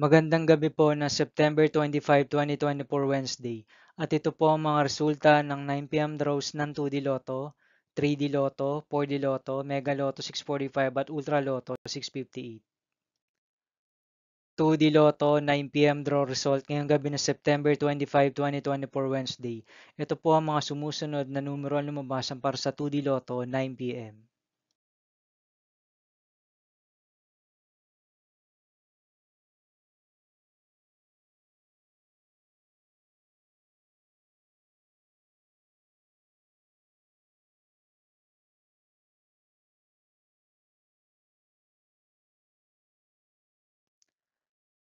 Magandang gabi po na September 25, 2024 Wednesday. At ito po ang mga resulta ng 9 p.m. draws ng 2D Lotto, 3D Lotto, 4D Lotto, Mega Lotto 645 at Ultra Lotto 658. 2D Lotto 9 p.m. draw result ngayong gabi ng September 25, 2024 Wednesday. Ito po ang mga sumusunod na numero ang lumabasan para sa 2D Lotto 9 p.m.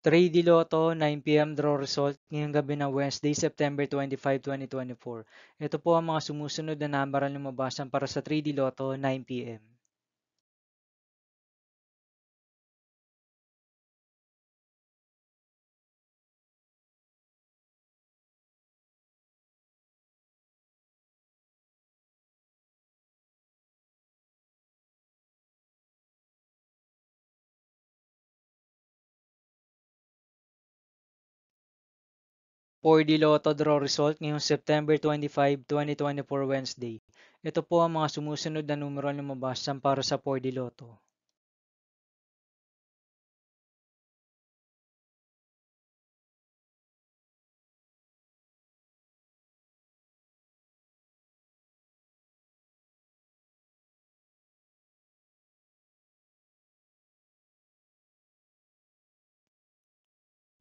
3D Lotto 9 p.m. draw result ngayong gabi ng Wednesday, September 25, 2024. Ito po ang mga sumusunod na number ang lumabasan para sa 3D Lotto 9 p.m. 4D Lotto draw result ngayong September 25, 2024 Wednesday. Ito po ang mga sumusunod na numero ang lumabasan para sa 4D Lotto.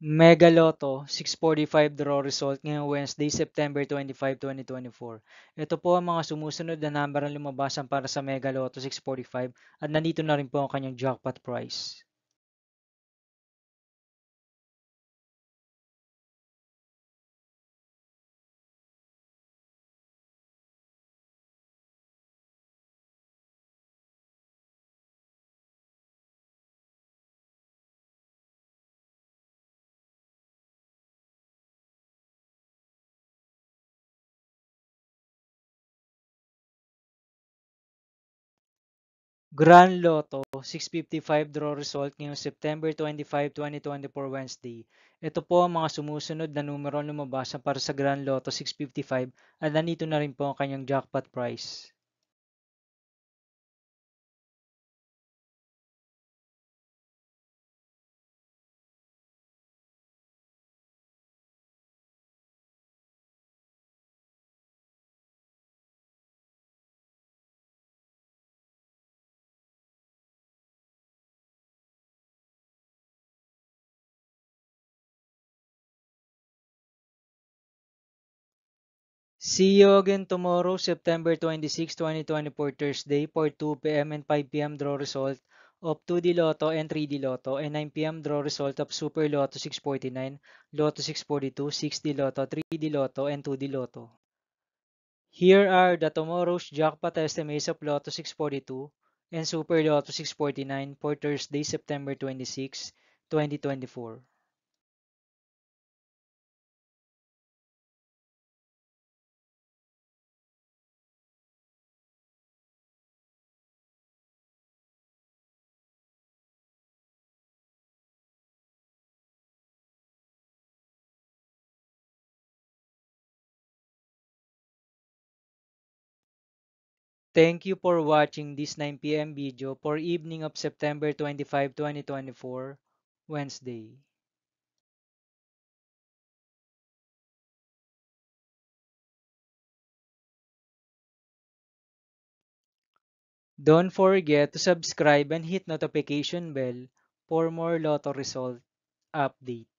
Mega Lotto 645 draw result ngayong Wednesday, September 25, 2024. Ito po ang mga sumusunod na number ang lumabasan para sa Mega Lotto 645 at nandito na rin po ang kanyang jackpot price. Grand Lotto 655 draw result ngayong September 25, 2024 Wednesday. Ito po ang mga sumusunod na numero ang lumabasan para sa Grand Lotto 655 at nandito na rin po ang kanyang jackpot price. See you again tomorrow, September 26, 2024 Thursday for 2 p.m. and 5 p.m. draw result of 2D Lotto and 3D Lotto and 9 p.m. draw result of Super Lotto 649, Lotto 642, 6D Lotto, 3D Lotto, and 2D Lotto. Here are the tomorrow's jackpot estimates of Lotto 642 and Super Lotto 649 for Thursday, September 26, 2024. Thank you for watching this 9 p.m. video for evening of September 25, 2024, Wednesday. Don't forget to subscribe and hit notification bell for more Lotto result update.